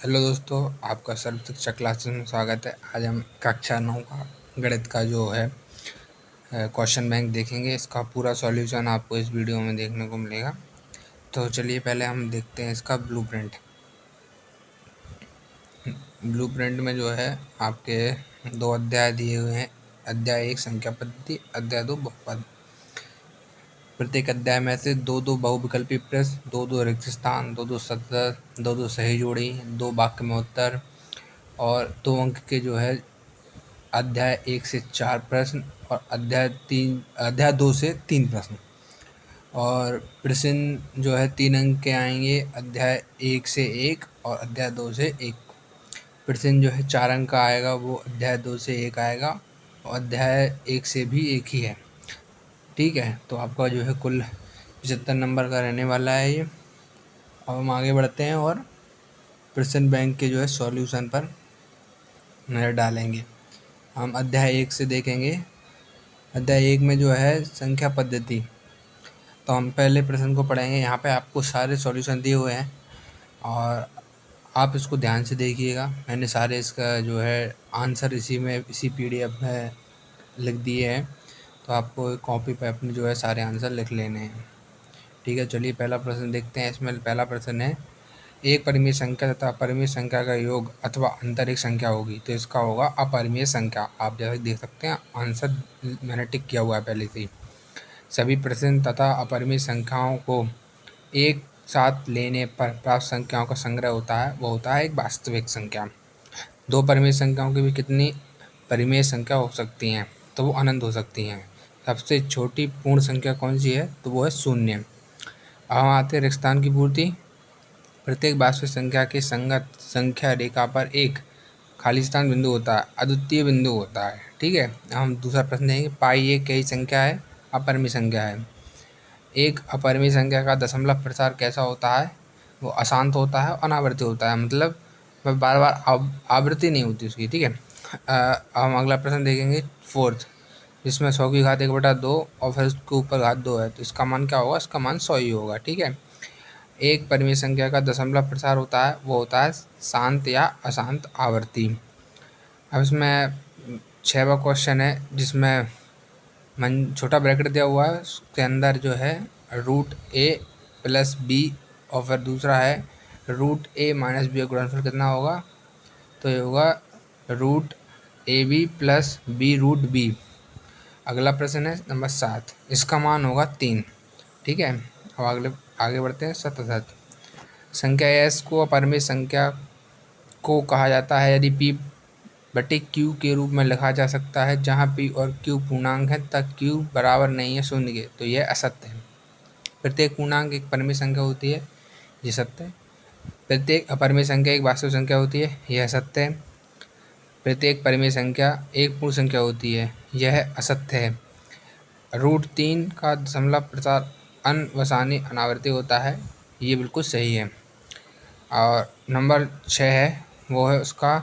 Hello दोस्तों, आपका सर्व शिक्षा क्लासेस में स्वागत है। आज हम कक्षा 9 का गणित का जो है क्वेश्चन बैंक देखेंगे। इसका पूरा सॉल्यूशन आपको इस वीडियो में देखने को मिलेगा। तो चलिए पहले हम देखते हैं इसका ब्लूप्रिंट। ब्लूप्रिंट में जो है आपके दो अध्याय दिए हुए हैं। अध्याय 1 संख्या पद्धति, अध्याय 2 बहुपद। प्रत्येक अध्याय में से दो दो बहुविकल्पी प्रश्न, दो दो रिक्त स्थान, दो दो सतत, दो दो सही जोड़ी, दो वाक्य में उत्तर और 2 अंक के जो है अध्याय 1 से 4 प्रश्न और अध्याय 2 से 3 प्रश्न। और प्रश्न जो है 3 अंक के आएंगे अध्याय 1 से 1 और अध्याय 2 से 1। प्रश्न जो है 4 अंक का आएगा वो अध्याय 2 से 1 आएगा और अध्याय 1 से भी 1 ही है। ठीक है, तो आपका जो है कुल 75 नंबर का रहने वाला है ये। अब हम आगे बढ़ते हैं और प्रश्न बैंक के जो है सॉल्यूशन पर नज़र डालेंगे। हम अध्याय 1 से देखेंगे। अध्याय 1 में जो है संख्या पद्धति, तो हम पहले प्रश्न को पढ़ेंगे। यहाँ पे आपको सारे सॉल्यूशन दिए हुए हैं और आप इसको ध्यान से देखिएगा। मैंने सारे इसका जो है आंसर इसी पीडीएफ में लिख दिए हैं, तो आपको कॉपी पे अपने जो है सारे आंसर लिख लेने हैं। ठीक है, चलिए पहला प्रश्न देखते हैं। इसमें पहला प्रश्न है, एक परिमेय संख्या तथा अपरिमेय संख्या का योग अथवा अंतर एक संख्या होगी तो इसका होगा अपरिमेय संख्या। आप जैसे देख सकते हैं आंसर मैंने टिक किया हुआ है पहले से ही। सभी प्रश्न तथा अपरिमेय संख्याओं को एक साथ लेने पर प्राप्त संख्याओं का संग्रह होता है, वो होता है एक वास्तविक संख्या। दो परिमेय संख्याओं की भी कितनी परिमेय संख्या हो सकती हैं, तो वो अनंत हो सकती हैं। सबसे छोटी पूर्ण संख्या कौन सी है, तो वो है शून्य। अब हम आते हैं रिक्त स्थान की पूर्ति। प्रत्येक वास्तविक संख्या के संगत संख्या रेखा पर एक खाली स्थान बिंदु होता है, अद्वितीय बिंदु होता है। ठीक है, हम दूसरा प्रश्न देखेंगे। पाई एक कई संख्या है, अपरिमेय संख्या है। एक अपरिमेय संख्या का दशमलव प्रसार कैसा होता है, वो अशांत होता है, अनावर्ती होता है, मतलब बार बार आवृत्ति नहीं होती उसकी। ठीक है, हम अगला प्रश्न देखेंगे फोर्थ, जिसमें 100 की घात 1/2 और फिर उसके ऊपर घात 2 है, तो इसका मान क्या होगा, इसका मान 100 ही होगा। ठीक है, एक परिमेय संख्या का दशमलव प्रसार होता है, वो होता है शांत या अशांत आवर्ती। अब इसमें 6वां क्वेश्चन है, जिसमें छोटा ब्रैकेट दिया हुआ है, उसके अंदर जो है √a + b और फिर दूसरा है √a - b का गुणनफल कितना होगा, तो ये होगा √ab + b√b। अगला प्रश्न है नंबर 7, इसका मान होगा 3। ठीक है, अब आगे बढ़ते हैं। सतत संख्या s को अपरिमेय संख्या को कहा जाता है यदि p/q के रूप में लिखा जा सकता है, जहां p और q पूर्णांक है तथा q बराबर नहीं है 0 के, तो यह असत्य है। प्रत्येक पूर्णांक एक परिमेय संख्या होती है, ये सत्य है। प्रत्येक अपरिमेय संख्या एक वास्तविक संख्या होती है, यह सत्य है। प्रत्येक परिमेय संख्या एक पूर्ण संख्या होती है, यह असत्य है। √3 का दशमलव प्रसार अनवसानी अनावर्ती होता है, ये बिल्कुल सही है। और नंबर 6 है, वो है उसका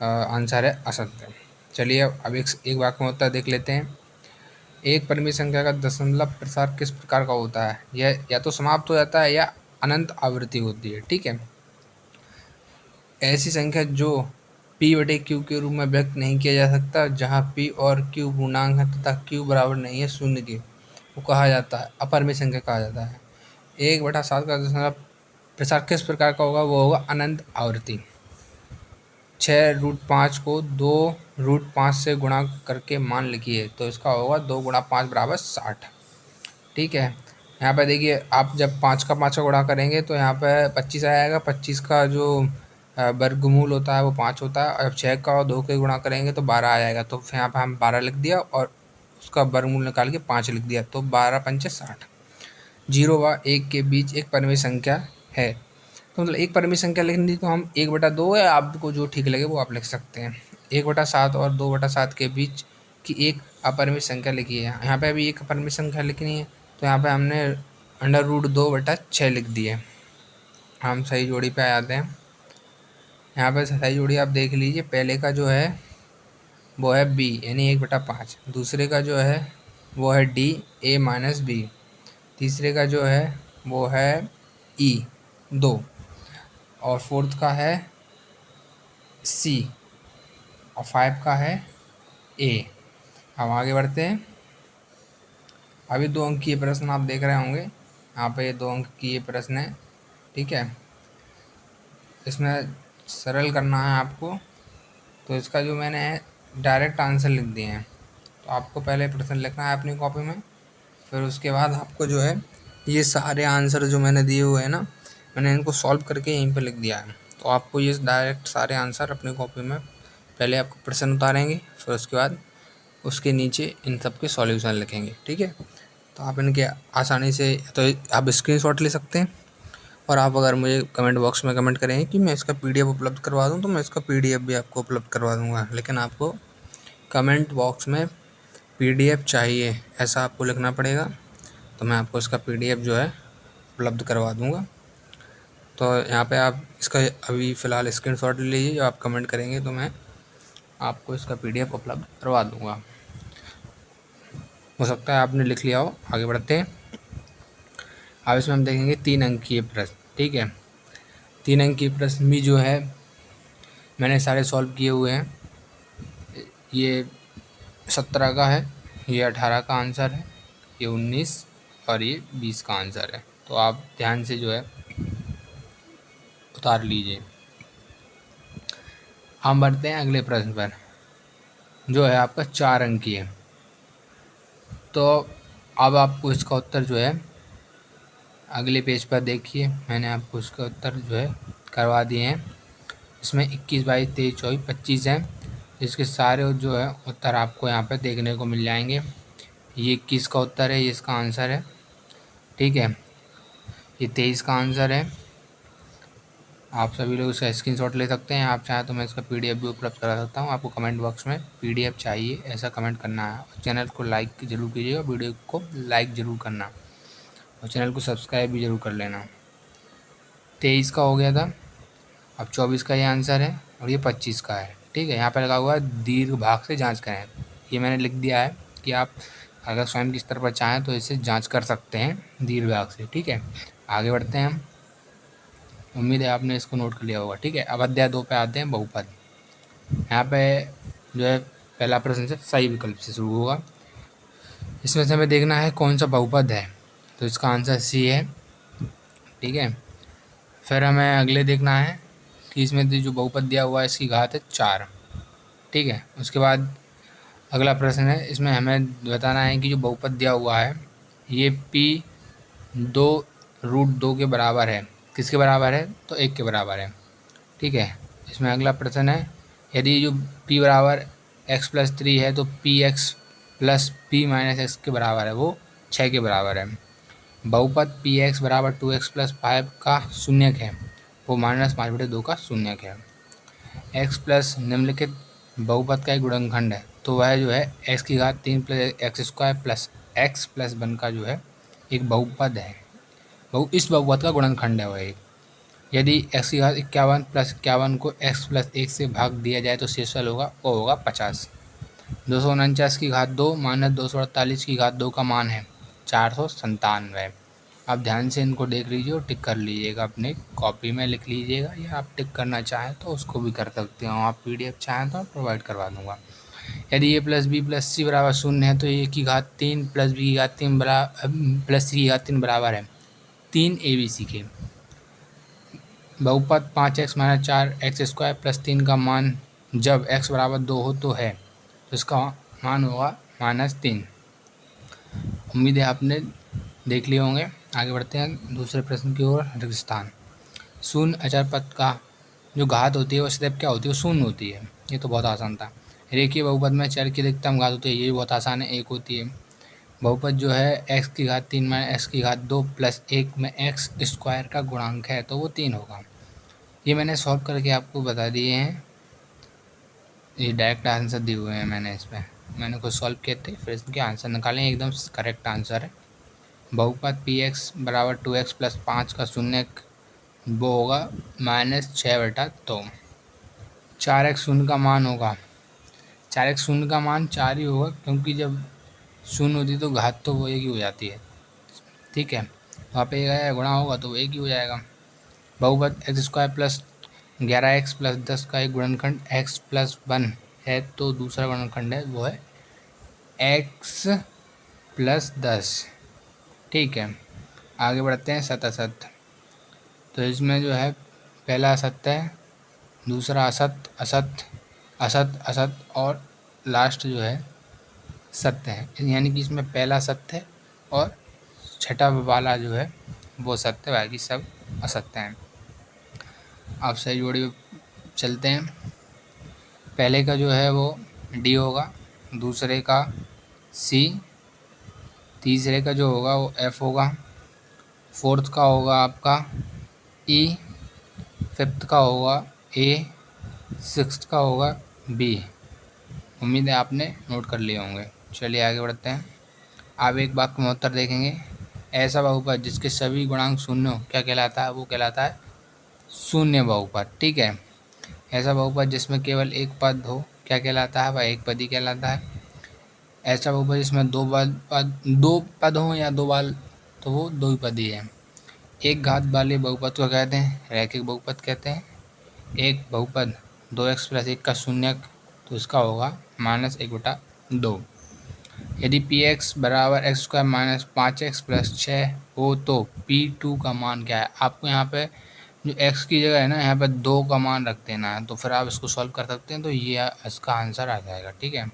आंसर है असत्य। चलिए अब एक वाक्य में उत्तर देख लेते हैं। एक परिमेय संख्या का दशमलव प्रसार किस प्रकार का होता है, यह या तो समाप्त हो जाता है या अनंत आवृत्ति होती है। ठीक है, ऐसी संख्या जो p/q के रूप में व्यक्त नहीं किया जा सकता, जहां p और q पूर्णांक है तथा q बराबर नहीं है 0 के, वो कहा जाता है अपरिमेय संख्या कहा जाता है। 1/7 का दशमलव प्रसार किस प्रकार का होगा, वो होगा अनंत आवृत्ति। 6√5 को 2√5 से गुणा करके मान लिखिए, तो इसका होगा 2 × 5 = 60। ठीक है, यहाँ पे देखिए आप जब 5 का 5 का गुणा करेंगे तो यहाँ पे 25 आएगा। 25 का जो वर्गमूल होता है वो 5 होता है, और 6 का 2 के गुणा करेंगे तो 12 आ जाएगा। तो यहाँ पे हम 12 लिख दिया और उसका वर्गमूल निकाल के 5 लिख दिया, तो 12 × 5 = 60। 0 व 1 के बीच एक परिमेय संख्या है, तो मतलब एक परिमेय संख्या लिखनी थी तो हम 1/2 है, आपको जो ठीक लगे वो आप लिख सकते हैं। 1/7 और 2/7 के बीच की एक अपरिमेय संख्या लिखी है। यहाँ पे अभी एक अपरिमेय संख्या लिखनी है, तो यहाँ पे हमने √2/6 लिख दिए। हम सही जोड़ी पे आ जाते हैं। यहाँ पे सही जोड़ी आप देख लीजिए। पहले का जो है वो है b यानी 1/5, दूसरे का जो है वो है d a - b, तीसरे का जो है वो है e 2 और फोर्थ का है सी और 5 का है ए। हम आगे बढ़ते हैं। अभी 2 अंक की ये प्रश्न आप देख रहे होंगे, यहाँ पे ये 2 अंक की ये प्रश्न है, ठीक है। इसमें सरल करना है आपको, तो इसका जो मैंने डायरेक्ट आंसर लिख दिए हैं। तो आपको पहले प्रश्न लिखना है अपनी कॉपी में, फिर उसके बाद आपको जो है ये सारे आंसर जो मैंने दिए हुए हैं ना, मैंने इनको सॉल्व करके यहीं पे लिख दिया है। तो आपको ये डायरेक्ट सारे आंसर अपनी कॉपी में पहले आपको प्रश्न उतारेंगे, फिर उसके बाद उसके नीचे इन सब के सॉल्यूशन लिखेंगे, ठीक है। तो आप इनके आसानी से तो आप स्क्रीनशॉट ले सकते हैं, और आप अगर मुझे कमेंट बॉक्स में कमेंट करेंगे कि मैं इसका पीडीएफ उपलब्ध करवा दूं, तो मैं इसका पीडीएफ भी आपको उपलब्ध करवा दूंगा। लेकिन आपको कमेंट बॉक्स में पीडीएफ चाहिए ऐसा आपको लिखना पड़ेगा, तो मैं आपको इसका पीडीएफ जो है उपलब्ध करवा दूंगा। तो यहाँ पे आप इसका अभी फ़िलहाल स्क्रीनशॉट ले लीजिए, जो आप कमेंट करेंगे तो मैं आपको इसका पीडीएफ उपलब्ध करवा दूंगा। हो सकता है आपने लिख लिया हो। आगे बढ़ते हैं। अब इसमें हम देखेंगे 3 अंकीय प्रश्न, ठीक है। 3 अंकीय प्रश्न भी जो है मैंने सारे सॉल्व किए हुए हैं। ये 17 का है, ये 18 का आंसर है, ये 19 और ये 20 का आंसर है। तो आप ध्यान से जो है उतार लीजिए। हम बढ़ते हैं अगले प्रश्न पर, जो है आपका 4 अंकीय है। तो अब आपको इसका उत्तर जो है अगले पेज पर देखिए, मैंने आपको इसका उत्तर जो है करवा दिए हैं। इसमें 21, 22, 23, 24, 25 हैं। इसके सारे जो है उत्तर आपको यहाँ पे देखने को मिल जाएंगे। ये 21 का उत्तर है, ये इसका आंसर है, ठीक है। ये 23 का आंसर है। आप सभी लोग इसका स्क्रीनशॉट ले सकते हैं। आप चाहें तो मैं इसका पीडीएफ भी उपलब्ध करा सकता हूँ। आपको कमेंट बॉक्स में पीडीएफ चाहिए ऐसा कमेंट करना है, और चैनल को लाइक ज़रूर कीजिएगा, वीडियो को लाइक ज़रूर करना, और चैनल को सब्सक्राइब भी ज़रूर कर लेना। 23 का हो गया था, अब 24 का ये आंसर है, और ये 25 का है, ठीक है। यहाँ पर लगा हुआ है दीर्घ भाग से जांच करें, ये मैंने लिख दिया है कि आप अगर स्वयं के स्तर पर चाहें तो इसे जांच कर सकते हैं दीर्घ भाग से, ठीक है। आगे बढ़ते हैं हम। उम्मीद है आपने इसको नोट कर लिया होगा, ठीक है। अब अध्याय 2 पे आते हैं, बहुपद। यहाँ पे जो है पहला प्रश्न से सही विकल्प से शुरू होगा। इसमें से हमें देखना है कौन सा बहुपद है, तो इसका आंसर सी है, ठीक है। फिर हमें अगले देखना है कि इसमें जो बहुपद दिया हुआ है इसकी घात है 4, ठीक है। उसके बाद अगला प्रश्न है, इसमें हमें बताना है कि जो बहुपद दिया हुआ है ये p 2√2 के बराबर है। किसके बराबर है, तो 1 के बराबर है, ठीक है। इसमें अगला प्रश्न है, यदि जो p बराबर x+3 है तो px plus p minus x के बराबर है, वो 6 के बराबर है। बहुपद px बराबर 2x प्लस 5 का शून्यक है, वो -5/2 का शून्यक है। x प्लस निम्नलिखित बहुपद का एक गुणनखंड है, तो वह जो है x की घात 3 plus x² plus x plus 1 का जो है एक बहुपद है। इस बहुपद का गुणनखंड है वह एक। यदि x की घात 51 प्लस 51 को x प्लस 1 से भाग दिया जाए तो शेषफल होगा, वो होगा 50। 249 की घात 2 माइनस 248 की घात 2 का मान है 497। आप ध्यान से इनको देख लीजिए और टिक कर लीजिएगा, अपने कॉपी में लिख लीजिएगा, या आप टिक करना चाहें तो उसको भी कर सकते हो। आप पीडीएफ चाहें तो प्रोवाइड करवा दूंगा। यदि a प्लस बी प्लस सी बराबर 0 है तो a की घात 3 प्लस बी की घात 3 प्लस सी की घात 3 बराबर है 3 ABC के। बहुपद 5x माइनस 4x² प्लस 3 का मान जब x बराबर 2 हो तो है, तो इसका मान होगा -3। उम्मीद है आपने देख लिए होंगे। आगे बढ़ते हैं दूसरे प्रश्न की ओर। रिक्त स्थान। शून्य अचर पद का जो घात होती है वो सदैव क्या होती है, वो शून्य होती है। ये तो बहुत आसान था। रेखीय बहुपद में चर की अधिकतम घात होती है, ये भी बहुत आसान है, 1 होती है। बहुपद जो है x की घात 3 माइनस x की घात 2 प्लस 1 में x² का गुणांक है, तो वो 3 होगा। ये मैंने सॉल्व करके आपको बता दिए हैं, ये डायरेक्ट आंसर दिए हुए हैं मैंने। इसमें मैंने कुछ सॉल्व किए थे, फिर इसके आंसर निकालें, एकदम करेक्ट आंसर है। बहुपद px बराबर 2x प्लस 5 का शून्यक वो होगा -6/2। 4x शून्य का मान होगा, 4x शून्य का मान 4 ही होगा, क्योंकि जब शून्य होती है तो घात तो वो एक ही हो जाती है, ठीक है। वहाँ पे एक गुणा होगा तो वो एक ही हो जाएगा। बहुपद x² प्लस 11x प्लस 10 का एक गुणनखंड x प्लस 1 है, तो दूसरा गुणनखंड है वो है x प्लस 10। ठीक है, आगे बढ़ते हैं सत। तो इसमें जो है पहला असत्य है, दूसरा असत असत असत असत और लास्ट जो है सत्य है। यानी कि इसमें पहला सत्य है और छठा वाला जो है वो सत्य, बाकी सब असत्य हैं। अब सही जोड़ी पे चलते हैं। पहले का जो है वो डी होगा, दूसरे का सी, तीसरे का जो होगा वो एफ होगा, फोर्थ का होगा आपका ई, फिफ्थ का होगा ए, सिक्स्थ का होगा बी। उम्मीद है आपने नोट कर लिए होंगे। चलिए आगे बढ़ते हैं। आप एक वाक्य में उत्तर देखेंगे। ऐसा बहुपद जिसके सभी गुणांक शून्य हो क्या कहलाता है? वो कहलाता है शून्य बहुपद। ठीक है, ऐसा बहुपद जिसमें केवल एक पद हो क्या कहलाता है? वह एक पद ही कहलाता है। ऐसा बहुपद जिसमें दो पद हो या दो बाल, तो वो दो ही पद ही है। एक घात वाले बहुपद को कहते हैं रैखिक बहुपद कहते हैं। एक बहुपद 2x प्लस 1 का शून्यक, तो इसका होगा -1/2। यदि px बराबर x square minus 5x plus 6 हो तो p2 का मान क्या है? आपको यहाँ पे जो x की जगह है ना, यहाँ पे 2 का मान रख देना है, तो फिर आप इसको सॉल्व कर सकते हैं, तो ये इसका आंसर आ जाएगा। ठीक है,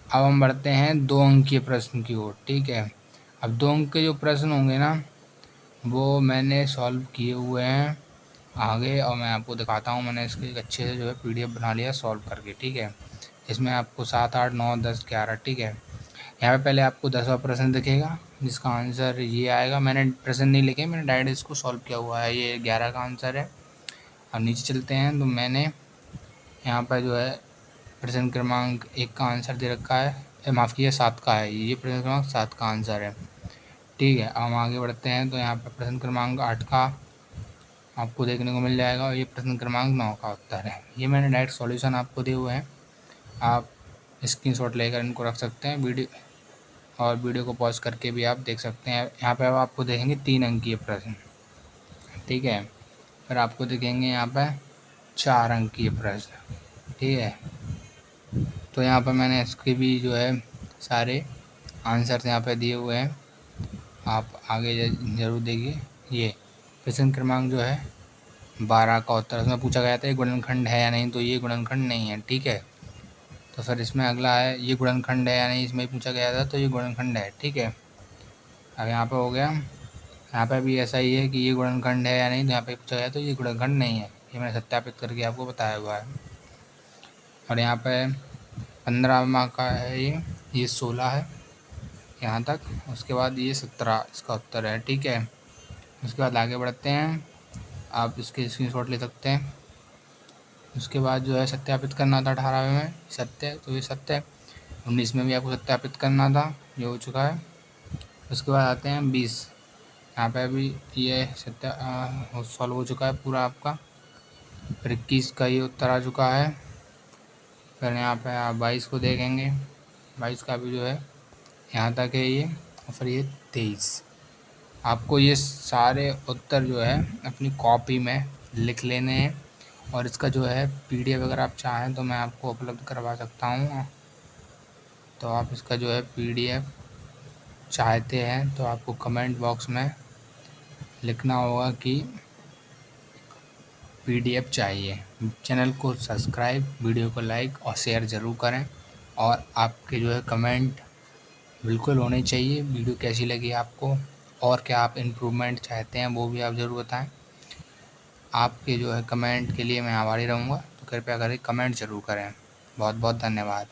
अब हम बढ़ते हैं 2 अंकीय प्रश्न की ओर। ठीक है, अब 2 अंक के जो प्रश्न होंगे ना, वो मैंने सॉल्व किए हुए हैं आगे, और मैं आपको दिखाता हूँ। मैंने इसके एक अच्छे से जो है PDF बना लिया सॉल्व करके। ठीक है, इसमें आपको 7, 8, 9, 10, 11। ठीक है, यहाँ पे पहले आपको 10वां प्रश्न दिखेगा जिसका आंसर ये आएगा। मैंने प्रश्न नहीं लिखे, मैंने डायरेक्ट इसको सॉल्व किया हुआ है। ये 11 का आंसर है। अब नीचे चलते हैं, तो मैंने यहाँ पर जो है प्रश्न क्रमांक 1 का आंसर दे रखा है, माफ़ कीजिए 7 का है। ये प्रश्न क्रमांक 7 का आंसर है। ठीक है, अब हम आगे बढ़ते हैं, तो यहाँ पर प्रश्न क्रमांक 8 का आपको देखने को मिल जाएगा, और ये प्रश्न क्रमांक 9 का उत्तर है। ये मैंने डायरेक्ट सॉल्यूशन आपको दिए हुए हैं, आप स्क्रीनशॉट लेकर इनको रख सकते हैं वीडियो को पॉज करके भी आप देख सकते हैं। यहाँ पे आपको देखेंगे 3 अंकीय प्रश्न। ठीक है, फिर आपको दिखेंगे यहाँ पे 4 अंकीय प्रश्न। ठीक है, तो यहाँ पर मैंने इसके भी जो है सारे आंसर यहाँ पे दिए हुए हैं, आप आगे ज़रूर देखिए। ये प्रश्न क्रमांक जो है 12 का उत्तर, उसमें पूछा गया था ये गुणनखंड है या नहीं, तो ये गुणनखंड नहीं है। ठीक है, तो फिर इसमें अगला है ये गुणनखंड है या नहीं, इसमें पूछा गया था, तो ये गुणनखंड है। ठीक है, अब यहाँ पे हो गया, यहाँ पे भी ऐसा ही है कि ये गुणनखंड है या नहीं, तो यहाँ पे पूछा गया तो ये गुणनखंड नहीं है। ये मैंने सत्यापित करके आपको बताया हुआ है। और यहाँ पे 15वां का है ये 16 है यहाँ तक। उसके बाद ये 17 इसका उत्तर है। ठीक है, उसके बाद आगे बढ़ते हैं, आप इसके स्क्रीनशॉट ले सकते हैं। उसके बाद जो है सत्यापित करना था 18वें में सत्य, तो ये सत्य है। 19 में भी आपको सत्यापित करना था, ये हो चुका है। उसके बाद आते हैं 20, यहाँ पे अभी ये सॉल्व हो चुका है पूरा आपका। फिर 21 का ये उत्तर आ चुका है। फिर यहाँ पे आप 22 को देखेंगे, 22 का भी जो है यहाँ तक है ये। और फिर ये 23। आपको ये सारे उत्तर जो है अपनी कॉपी में लिख लेने हैं, और इसका जो है PDF अगर आप चाहें तो मैं आपको उपलब्ध करवा सकता हूँ। तो आप इसका जो है PDF चाहते हैं तो आपको कमेंट बॉक्स में लिखना होगा कि PDF चाहिए। चैनल को सब्सक्राइब, वीडियो को लाइक और शेयर ज़रूर करें, और आपके जो है कमेंट बिल्कुल होने चाहिए। वीडियो कैसी लगी आपको, और क्या आप इम्प्रूवमेंट चाहते हैं वो भी आप ज़रूर बताएं। आपके जो है कमेंट के लिए मैं आभारी रहूँगा, तो कृपया करके कमेंट ज़रूर करें। बहुत बहुत धन्यवाद।